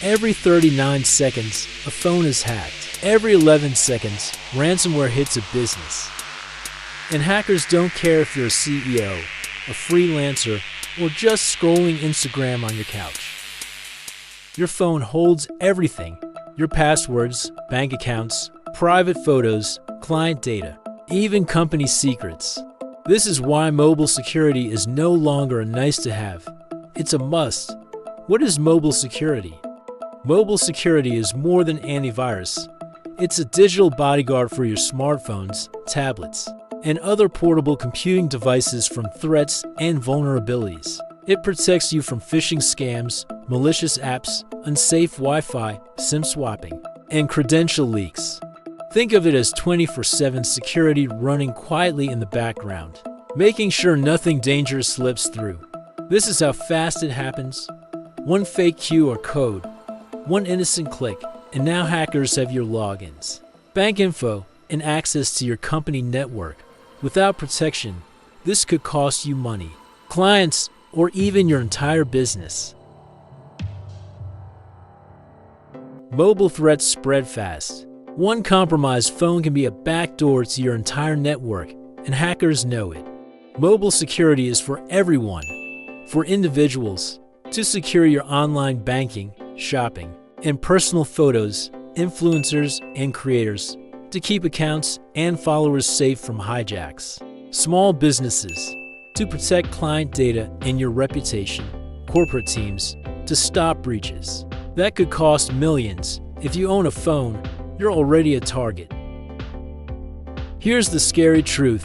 Every 39 seconds, a phone is hacked. Every 11 seconds, ransomware hits a business. And hackers don't care if you're a CEO, a freelancer, or just scrolling Instagram on your couch. Your phone holds everything: your passwords, bank accounts, private photos, client data, even company secrets. This is why mobile security is no longer a nice-to-have. It's a must. What is mobile security? Mobile security is more than antivirus. It's a digital bodyguard for your smartphones, tablets, and other portable computing devices from threats and vulnerabilities. It protects you from phishing scams, malicious apps, unsafe Wi-Fi, SIM swapping, and credential leaks. Think of it as 24/7 security running quietly in the background, making sure nothing dangerous slips through. This is how fast it happens. One fake QR code, one innocent click, and now hackers have your logins, bank info, and access to your company network. Without protection, this could cost you money, clients, or even your entire business. Mobile threats spread fast. One compromised phone can be a backdoor to your entire network, and hackers know it. Mobile security is for everyone. For individuals, to secure your online banking, shopping, and personal photos, influencers, and creators, to keep accounts and followers safe from hijacks. Small businesses, to protect client data and your reputation. Corporate teams, to stop breaches. That could cost millions. If you own a phone, you're already a target. Here's the scary truth.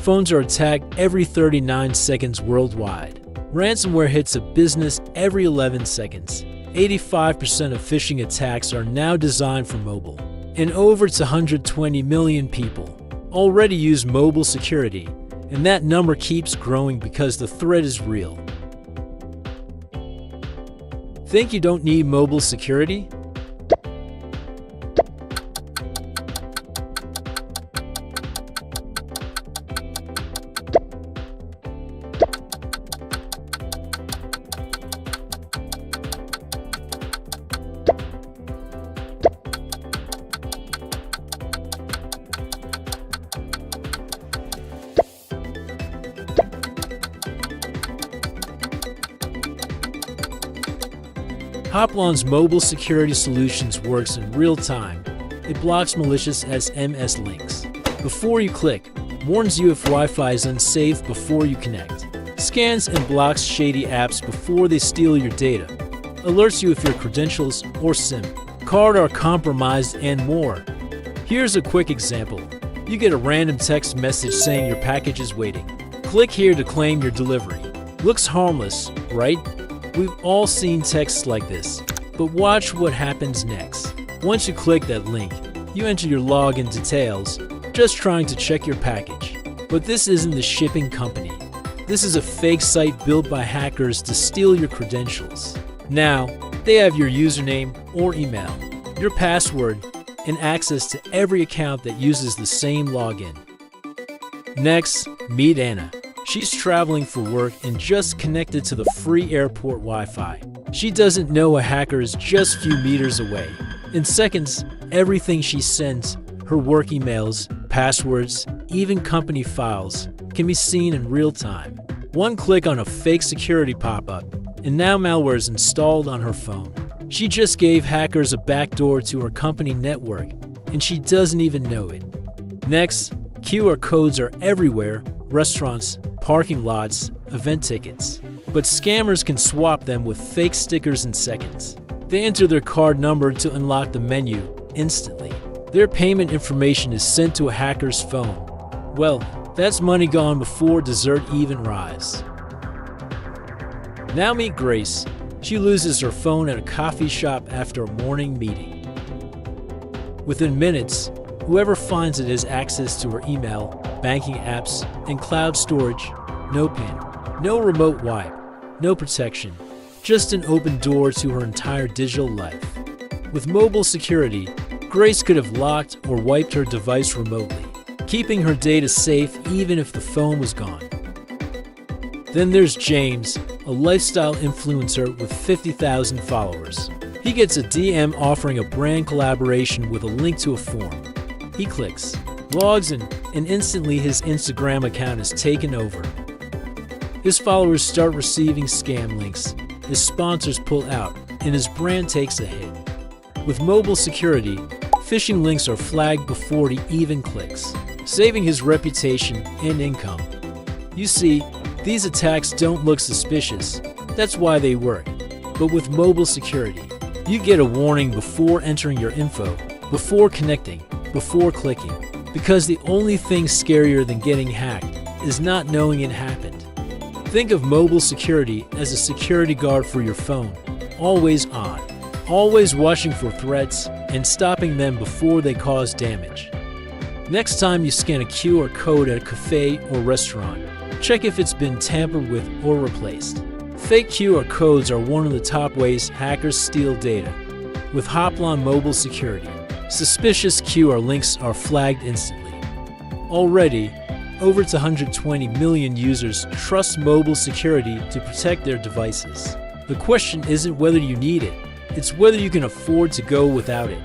Phones are attacked every 39 seconds worldwide. Ransomware hits a business every 11 seconds. 85% of phishing attacks are now designed for mobile, and over 120 million people already use mobile security, and that number keeps growing because the threat is real. Think you don't need mobile security? Hoplon's mobile security solutions works in real time. It blocks malicious SMS links before you click, warns you if Wi-Fi is unsafe before you connect, scans and blocks shady apps before they steal your data, alerts you if your credentials or SIM card are compromised, and more. Here's a quick example. You get a random text message saying your package is waiting. Click here to claim your delivery. Looks harmless, right? We've all seen texts like this, but watch what happens next. Once you click that link, you enter your login details, just trying to check your package. But this isn't the shipping company. This is a fake site built by hackers to steal your credentials. Now, they have your username or email, your password, and access to every account that uses the same login. Next, meet Anna. She's traveling for work and just connected to the free airport Wi-Fi. She doesn't know a hacker is just a few meters away. In seconds, everything she sends, her work emails, passwords, even company files, can be seen in real time. One click on a fake security pop-up, and now malware is installed on her phone. She just gave hackers a backdoor to her company network, and she doesn't even know it. Next, QR codes are everywhere: restaurants, parking lots, event tickets. But scammers can swap them with fake stickers in seconds. They enter their card number to unlock the menu instantly. Their payment information is sent to a hacker's phone. Well, that's money gone before dessert even arrives. Now meet Grace. She loses her phone at a coffee shop after a morning meeting. Within minutes, whoever finds it has access to her email, banking apps, and cloud storage. No PIN, no remote wipe, no protection, just an open door to her entire digital life. With mobile security, Grace could have locked or wiped her device remotely, keeping her data safe even if the phone was gone. Then there's James, a lifestyle influencer with 50,000 followers. He gets a DM offering a brand collaboration with a link to a form. He clicks, logs in, and instantly his Instagram account is taken over. His followers start receiving scam links, his sponsors pull out, and his brand takes a hit. With mobile security, phishing links are flagged before he even clicks, saving his reputation and income. You see, these attacks don't look suspicious. That's why they work. But with mobile security, you get a warning before entering your info, before connecting, before clicking. Because the only thing scarier than getting hacked is not knowing it happened. Think of mobile security as a security guard for your phone, always on, always watching for threats and stopping them before they cause damage. Next time you scan a QR code at a cafe or restaurant, check if it's been tampered with or replaced. Fake QR codes are one of the top ways hackers steal data. With Hoplon Mobile Security, suspicious QR links are flagged instantly. Already, over 120 million users trust mobile security to protect their devices. The question isn't whether you need it, it's whether you can afford to go without it.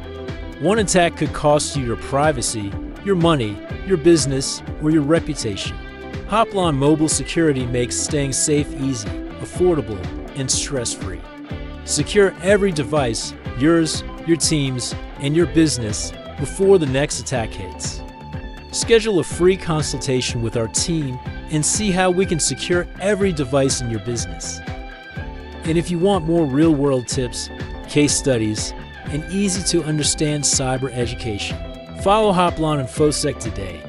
One attack could cost you your privacy, your money, your business, or your reputation. Hoplon Mobile Security makes staying safe easy, affordable, and stress-free. Secure every device, yours, your team's, and your business before the next attack hits. Schedule a free consultation with our team and see how we can secure every device in your business. And if you want more real-world tips, case studies, and easy-to-understand cyber education, follow Hoplon Infosec today.